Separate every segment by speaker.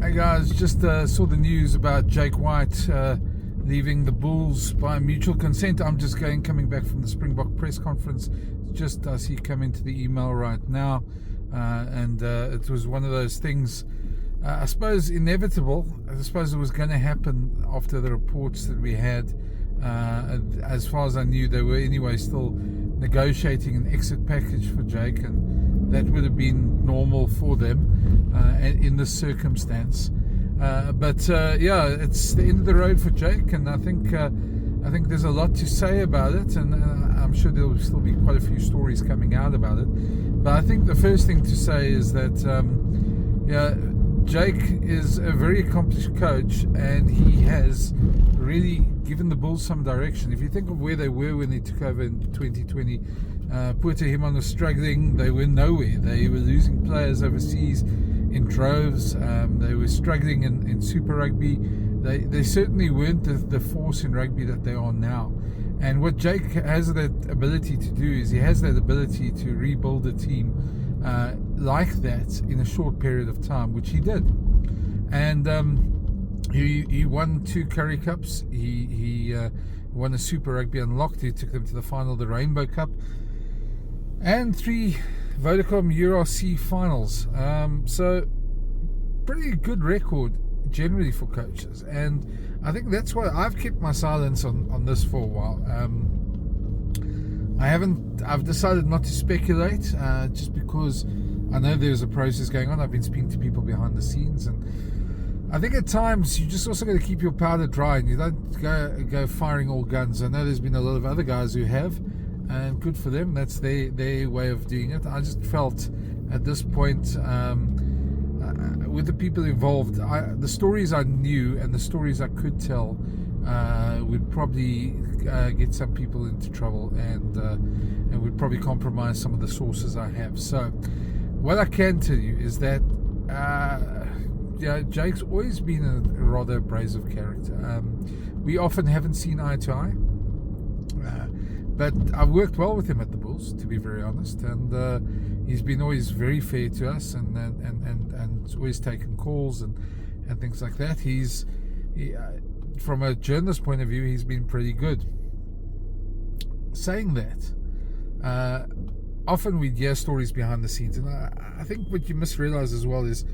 Speaker 1: Hey guys, just saw the news about Jake White leaving the Bulls by mutual consent. I'm just coming back from the Springbok press conference. Just I see coming to the email right now, and it was one of those things. I suppose inevitable. I suppose it was going to happen after the reports that we had. As far as I knew, they were anyway still negotiating an exit package for Jake, and that would have been normal for them in this circumstance. But it's the end of the road for Jake, and I think there's a lot to say about it, and I'm sure there will still be quite a few stories coming out about it. But I think the first thing to say is that Jake is a very accomplished coach, and he has really given the Bulls some direction. If you think of where they were when they took over in 2020, Puerto Himon was struggling. They were nowhere. They were losing players overseas in droves. They were struggling in Super Rugby. They certainly weren't the force in rugby that they are now. And what Jake has that ability to do is he has that ability to rebuild a team like that in a short period of time, which he did. And he won 2 Curry Cups. He won a Super Rugby Unlocked. He took them to the final of the Rainbow Cup, and 3 Vodacom URC finals. So pretty good record generally for coaches, and I think that's why I've kept my silence on this for a while. I've decided not to speculate, just because I know there's a process going on. I've been speaking to people behind the scenes, and I think at times you just also got to keep your powder dry, and you don't go firing all guns. I know there's been a lot of other guys who have, and good for them. That's their way of doing it. I just felt at this point, with the people involved, the stories I knew and the stories I could tell would probably get some people into trouble, and would probably compromise some of the sources I have. So what I can tell you is that Jake's always been a rather abrasive character. We often haven't seen eye to eye, but I've worked well with him at the Bulls, to be very honest, and he's been always very fair to us, and always taken calls and things like that. From a journalist point of view, he's been pretty good. Saying that, often we hear stories behind the scenes, and I think what you must realize as well is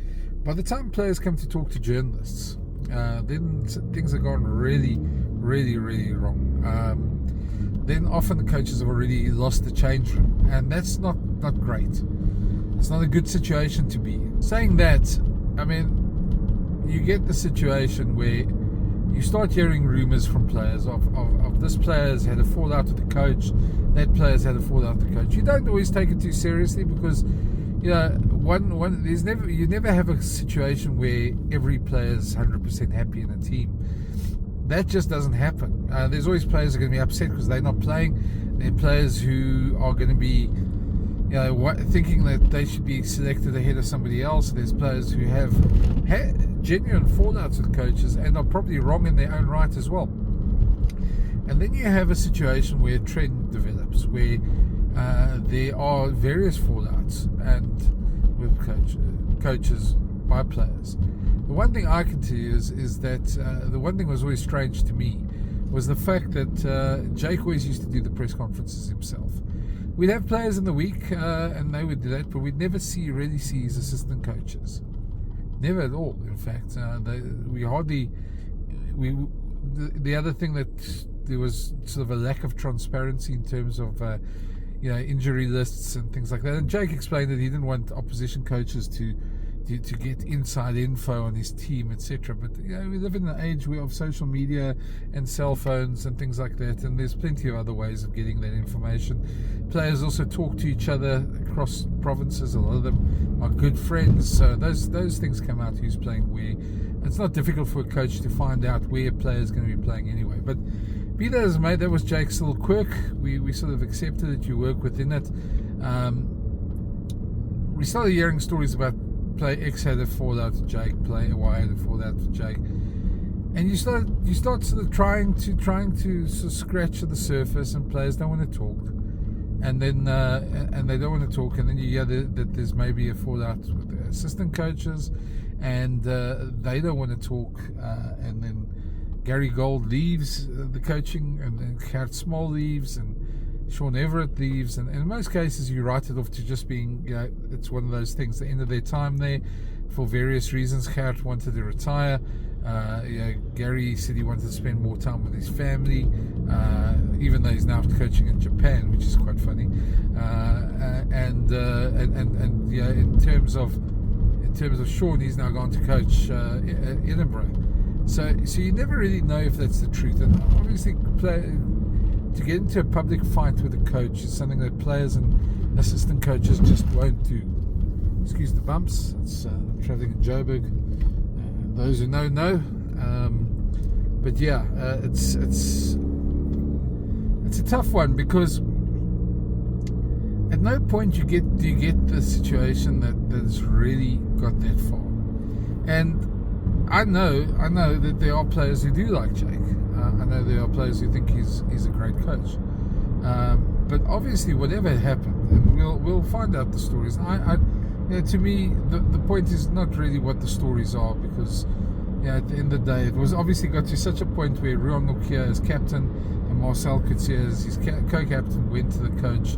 Speaker 1: by the time players come to talk to journalists, then things have gone really, really, really wrong. Then often the coaches have already lost the change room, and that's not great. It's not a good situation to be in. Saying that, I mean, you get the situation where you start hearing rumours from players of this player's had a fallout with the coach, that player's had a fallout with the coach. You don't always take it too seriously, because you never have a situation where every player's 100% happy in a team. That just doesn't happen. There's always players who are going to be upset because they're not playing. There are players who are going to be thinking that they should be selected ahead of somebody else. There's players who have genuine fallouts with coaches and are probably wrong in their own right as well. And then you have a situation where a trend develops, where there are various fallouts and with coaches by players. The one thing I can tell you is that the one thing that was always strange to me was the fact that Jake always used to do the press conferences himself. We'd have players in the week, and they would do that, but we'd never really see his assistant coaches. Never at all, in fact. The other thing that there was sort of a lack of transparency in terms of injury lists and things like that. And Jake explained that he didn't want opposition coaches to get inside info on his team, etc. But we live in an age of social media and cell phones and things like that, and there's plenty of other ways of getting that information. Players also talk to each other across provinces. A lot of them are good friends, so those things come out, who's playing where. It's not difficult for a coach to find out where a player is going to be playing anyway. But be that as it may, that was Jake's little quirk. We sort of accepted it. You work within it. We started hearing stories about player X had a fallout with Jake, player Y had a fallout with Jake, and you start sort of trying to sort of scratch at the surface, and players don't want to talk, and then and they don't want to talk, and then you hear that there's maybe a fallout with the assistant coaches, and they don't want to talk, and then Gary Gold leaves the coaching, and then Gert Small leaves, and Sean Everett leaves, and in most cases you write it off to just being, it's one of those things, the end of their time there for various reasons. Gert wanted to retire. Gary said he wanted to spend more time with his family, even though he's now coaching in Japan, which is quite funny. In terms of Sean, he's now gone to coach Edinburgh. So you never really know if that's the truth. And obviously, to get into a public fight with a coach is something that players and assistant coaches just won't do. Excuse the bumps. I'm traveling in Joburg. Those who know. But yeah, it's a tough one, because at no point do you get the situation that's really got that far. And I know that there are players who do like Jake. I know there are players who think he's a great coach. But obviously, whatever happened, and we'll find out the stories. To me, the point is not really what the stories are, because at the end of the day, it was obviously got to such a point where Ruan Nokia as captain and Marcel Coetzee as his co-captain went to the coach,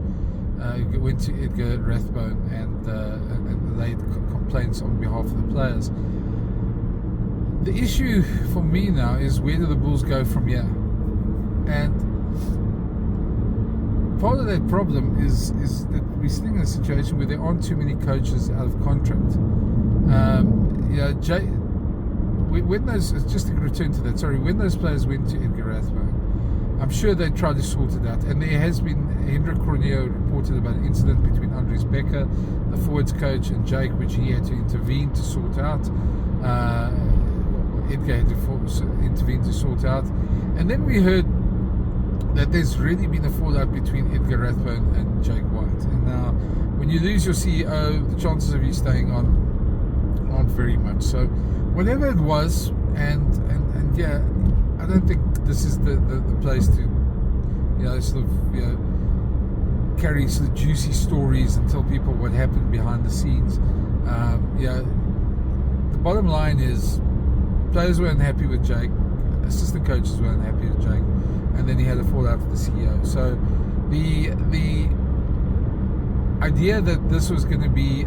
Speaker 1: went to Edgar Rathbone and laid complaints on behalf of the players. The issue for me now is, where do the Bulls go from here? And part of that problem is that we're sitting in a situation where there aren't too many coaches out of contract. When those, just to return to that, when those players went to Edgar Rathbone, I'm sure they tried to sort it out. And there has been, Hendrik Corneo reported about an incident between Andries Becker, the forwards coach, and Jake, which he had to intervene to sort out. Edgar had to intervene to sort out. And then we heard that there's really been a fallout between Edgar Rathbone and Jake White. And now, when you lose your CEO, the chances of you staying on aren't very much. So, whatever it was, and I don't think this is the place to, carry sort of juicy stories and tell people what happened behind the scenes. The bottom line is, players weren't happy with Jake, assistant coaches weren't happy with Jake, and then he had a fallout with the CEO. So the idea that this was going to be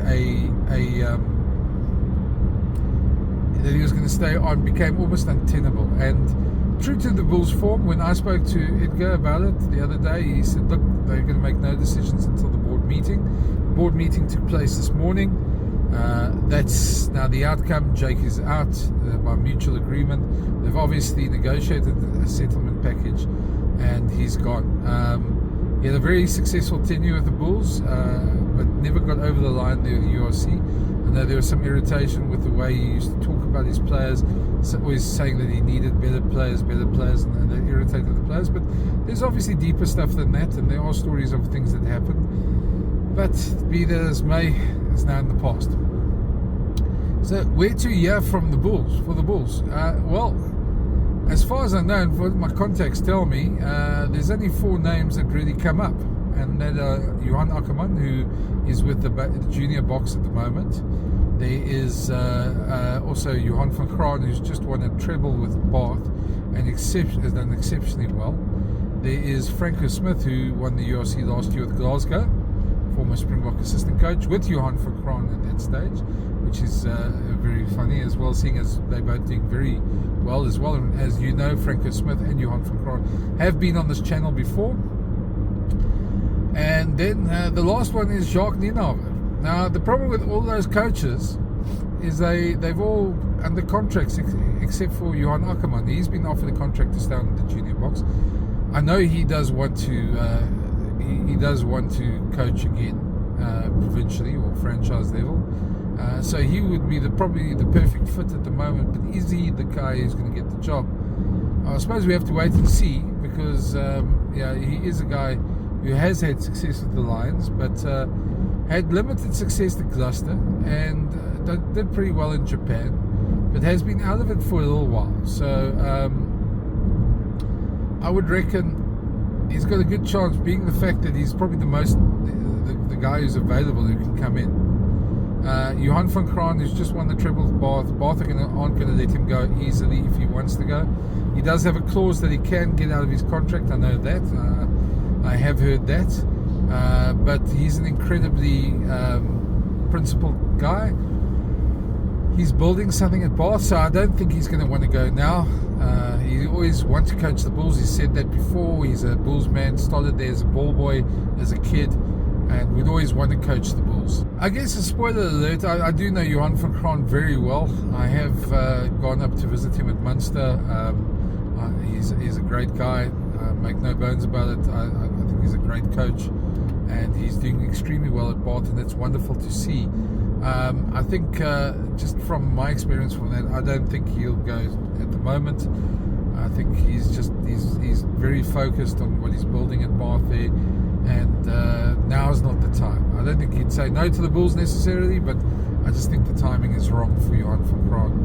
Speaker 1: that he was going to stay on became almost untenable. And true to the Bulls' form, when I spoke to Edgar about it the other day, he said, look, they're going to make no decisions until the board meeting. The board meeting took place this morning. That's now the outcome. Jake is out by mutual agreement. They've obviously negotiated a settlement package, and he's gone. He had a very successful tenure with the Bulls, but never got over the line there with the URC. I know there was some irritation with the way he used to talk about his players, always saying that he needed better players, and that irritated the players. But there's obviously deeper stuff than that, and there are stories of things that happened. But be that as may, it's now in the past. So where to here for the Bulls? Well, as far as I know, and what my contacts tell me, there's only 4 names that really come up, and that are Johan Ackerman, who is with the junior box at the moment. There is also Johan van Graan, who's just won a treble with Bath and has done exceptionally well. There is Franco Smith, who won the URC last year with Glasgow, former Springbok assistant coach, with Johan van Graan at that stage, which is very funny as well, seeing as they're both doing very well as well. And as you know, Franco Smith and Johan van Graan have been on this channel before. And then the last one is Jacques Nienaber. Now, the problem with all those coaches is they've all under contracts except for Johan Ackerman. He's been offered a contract to stay on the junior box. I know he does want to coach again provincially or franchise level. So he would be probably the perfect fit at the moment. But is he the guy who's going to get the job? I suppose we have to wait and see, because he is a guy who has had success with the Lions, but had limited success at Gloucester, and did pretty well in Japan, but has been out of it for a little while. So I would reckon he's got a good chance, being the fact that he's probably the guy who's available who can come in. Johan van Kraan, who's just won the treble with Bath. Bath aren't going to let him go easily if he wants to go. He does have a clause that he can get out of his contract. I know that. I have heard that. But he's an incredibly principled guy. He's building something at Bath, so I don't think he's going to want to go now. He always wants to coach the Bulls. He's said that before. He's a Bulls man, started there as a ball boy, as a kid, and would always want to coach the Bulls. I guess a spoiler alert, I do know Johan van Kraan very well. I have gone up to visit him at Munster. He's a great guy, make no bones about it. I think he's a great coach, and he's doing extremely well at Bath, and that's wonderful to see. I think just from my experience from that, I don't think he'll go at the moment. I think he's very focused on what he's building at Bath there, and now is not the time. I don't think he'd say no to the Bulls necessarily, but I just think the timing is wrong for Johan van Kraan.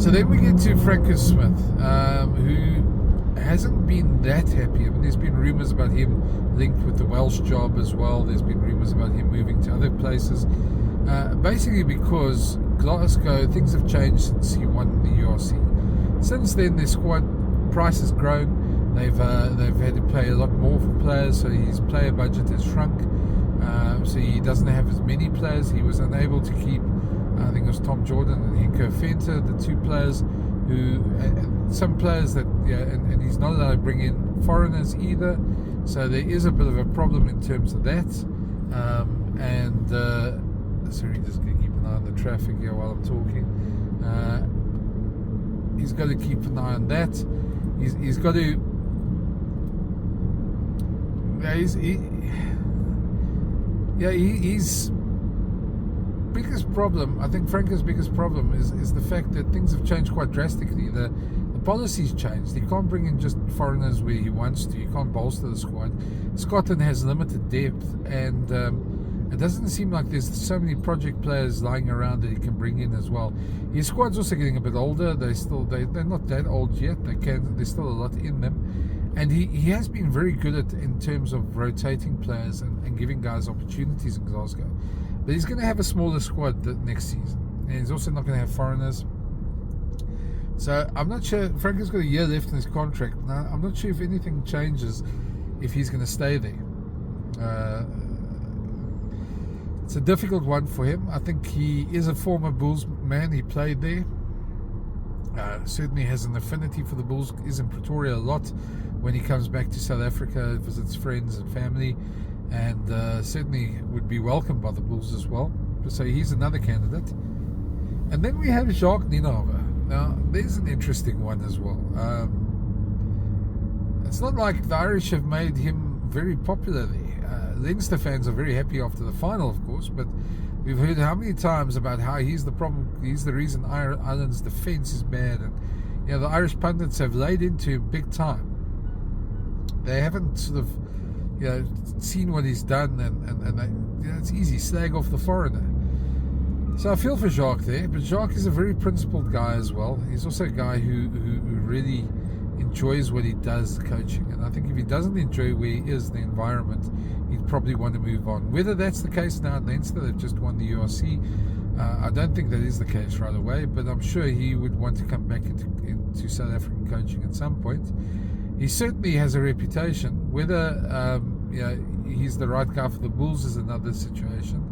Speaker 1: So then we get to Francis Smith, who hasn't been that happy. I mean, there's been rumours about him linked with the Welsh job as well. There's been rumours about him moving to other places, basically because Glasgow, things have changed since he won the URC. Since then, their squad price has grown. They've had to pay a lot more for players, so his player budget has shrunk. So he doesn't have as many players. He was unable to keep, I think it was Tom Jordan and Henko Venter, the two players who, some players that, and he's not allowed to bring in foreigners either. So there is a bit of a problem in terms of that. Sorry, just going to keep an eye on the traffic here while I'm talking. He's got to keep an eye on that. He's got to. He's biggest problem. I think Franco's biggest problem is the fact that things have changed quite drastically. The policy's changed. He can't bring in just foreigners where he wants to. You can't bolster the squad. Scotland has limited depth, and it doesn't seem like there's so many project players lying around that he can bring in as well. His squad's also getting a bit older. They're not that old yet. There's still a lot in them, and he has been very good in terms of rotating players and giving guys opportunities in Glasgow. But he's going to have a smaller squad next season, and he's also not going to have foreigners. So I'm not sure. Franco's got a year left in his contract. Now I'm not sure if anything changes if he's going to stay there. It's a difficult one for him. I think he is a former Bulls man. He played there. Certainly has an affinity for the Bulls. Is in Pretoria a lot when he comes back to South Africa, visits friends and family, and certainly would be welcomed by the Bulls as well. So he's another candidate. And then we have Jacques Nienaber. Now, there's an interesting one as well. It's not like the Irish have made him very popular there. Leinster fans are very happy after the final, of course, but we've heard how many times about how he's the problem, he's the reason Ireland's defence is bad, and the Irish pundits have laid into him big time. They haven't sort of seen what he's done, and it's easy, slag off the foreigner. So I feel for Jacques there, but Jacques is a very principled guy as well. He's also a guy who really enjoys what he does coaching, and I think if he doesn't enjoy where he is, the environment, he'd probably want to move on. Whether that's the case now at Leinster, they've just won the URC, I don't think that is the case right away, but I'm sure he would want to come back into South African coaching at some point. He certainly has a reputation. Whether he's the right guy for the Bulls is another situation.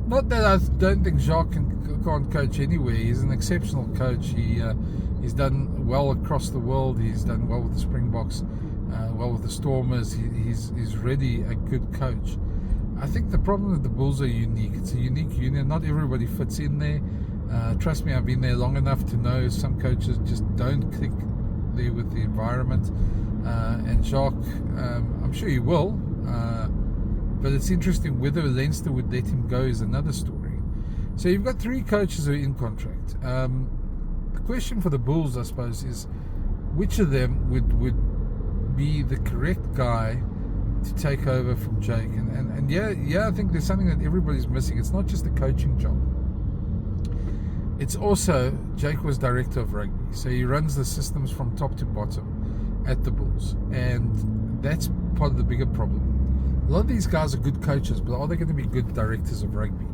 Speaker 1: Not that I don't think Jacques can't coach anywhere. He's an exceptional coach. He's done well across the world. He's done well with the Springboks, well with the Stormers. He's really a good coach. I think the problem with the Bulls are unique. It's a unique union. Not everybody fits in there. Trust me, I've been there long enough to know some coaches just don't click there with the environment. And Jacques, I'm sure he will. But it's interesting whether Leinster would let him go is another story. So you've got three coaches who are in contract. The question for the Bulls, I suppose, is which of them would be the correct guy to take over from Jake? And I think there's something that everybody's missing. It's not just the coaching job. It's also, Jake was director of rugby, so he runs the systems from top to bottom at the Bulls, and that's part of the bigger problem. A lot of these guys are good coaches, but are they going to be good directors of rugby?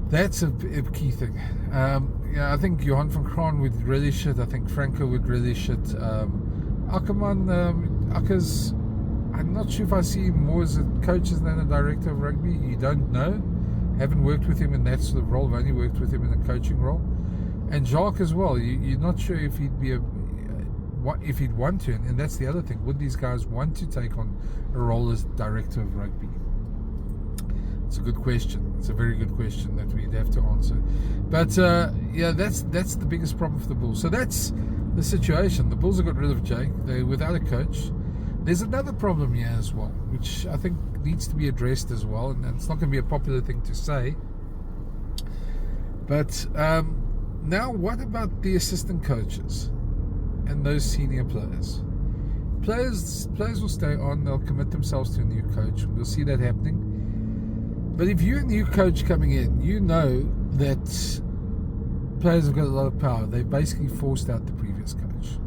Speaker 1: That's a key thing. I think Johan van Kraan would relish it. I think Franco would relish it. Ackerman, Akkers, I'm not sure if I see him more as a coach than a director of rugby. You don't know. Haven't worked with him in that sort of role. I've only worked with him in a coaching role. And Jacques as well. You're not sure if he'd be if he'd want to. And that's the other thing. Would these guys want to take on a role as director of rugby? It's a good question. It's a very good question that we'd have to answer. But that's the biggest problem for the Bulls. So that's the situation. The Bulls have got rid of Jake. They're without a coach. There's another problem here as well, which I think needs to be addressed as well, and it's not going to be a popular thing to say. But now, what about the assistant coaches and those senior players? Players will stay on. They'll commit themselves to a new coach. We'll see that happening. But if you're a new coach coming in, you know that players have got a lot of power. They've basically forced out the previous coach.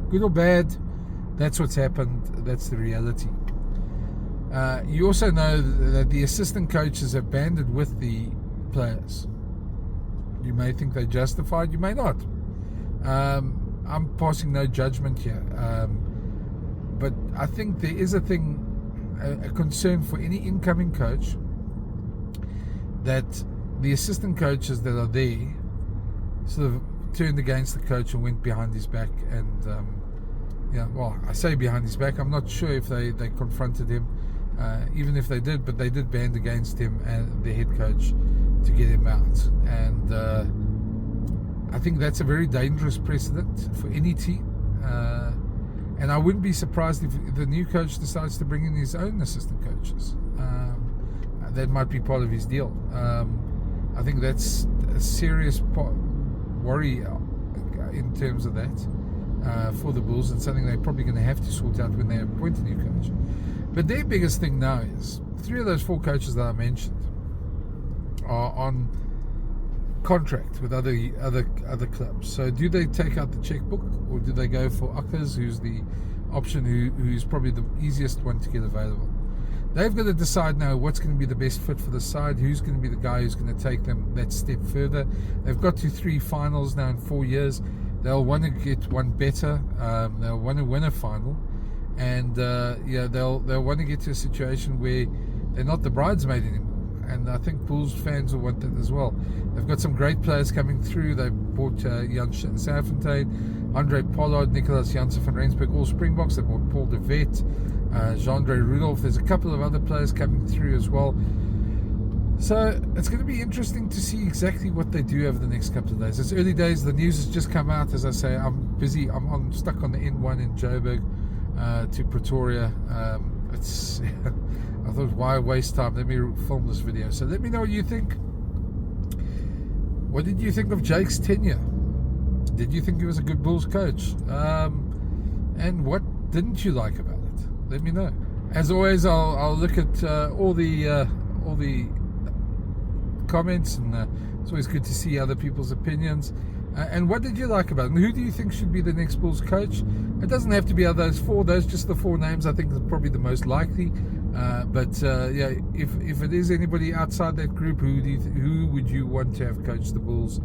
Speaker 1: Good or bad, that's what's happened. That's the reality. You also know that the assistant coaches have banded with the players. You may think they're justified, you may not. I'm passing no judgment here. But I think there is a concern for any incoming coach that the assistant coaches that are there sort of turned against the coach and went behind his back. And I say behind his back. I'm not sure if they confronted him, even if they did, but they did band against him and the head coach to get him out. And I think that's a very dangerous precedent for any team. And I wouldn't be surprised if the new coach decides to bring in his own assistant coaches. That might be part of his deal. I think that's a serious worry in terms of that for the Bulls, and something they're probably going to have to sort out when they appoint a new coach. But their biggest thing now is 3 of those 4 coaches that I mentioned are on contract with other clubs. So do they take out the checkbook, or do they go for Akkers, who's the option, who's probably the easiest one to get available? They've got to decide now what's going to be the best fit for the side, who's going to be the guy who's going to take them that step further. They've got to 3 finals now in 4 years. They'll want to get one better. They'll want to win a final, and they'll want to get to a situation where they're not the bridesmaid anymore. And I think Bulls fans will want that as well. They've got some great players coming through. They've bought Jan Safontaine, Andre Pollard, Nicolas Janssen van Rensburg, all Springboks. They've bought Paul de Vet, Jean-Andre Rudolph. There's a couple of other players coming through as well. So it's going to be interesting to see exactly what they do over the next couple of days. It's early days. The news has just come out. As I say, I'm busy. I'm stuck on the N1 in Joburg to Pretoria. I thought, why waste time? Let me film this video. So let me know what you think. What did you think of Jake's tenure? Did you think he was a good Bulls coach? And what didn't you like about it? Let me know. As always, I'll look at all the comments, and it's always good to see other people's opinions. And what did you like about it? And who do you think should be the next Bulls coach? It doesn't have to be those 4. Those just the 4 names I think are probably the most likely. If it is anybody outside that group, who would you want to have coached the Bulls?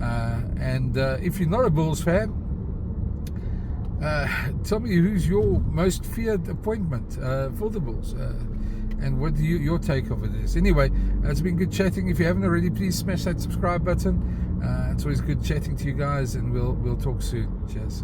Speaker 1: And if you're not a Bulls fan, tell me who's your most feared appointment for the Bulls, and what your take of it is. Anyway, it's been good chatting. If you haven't already, please smash that subscribe button. It's always good chatting to you guys, and we'll talk soon. Cheers.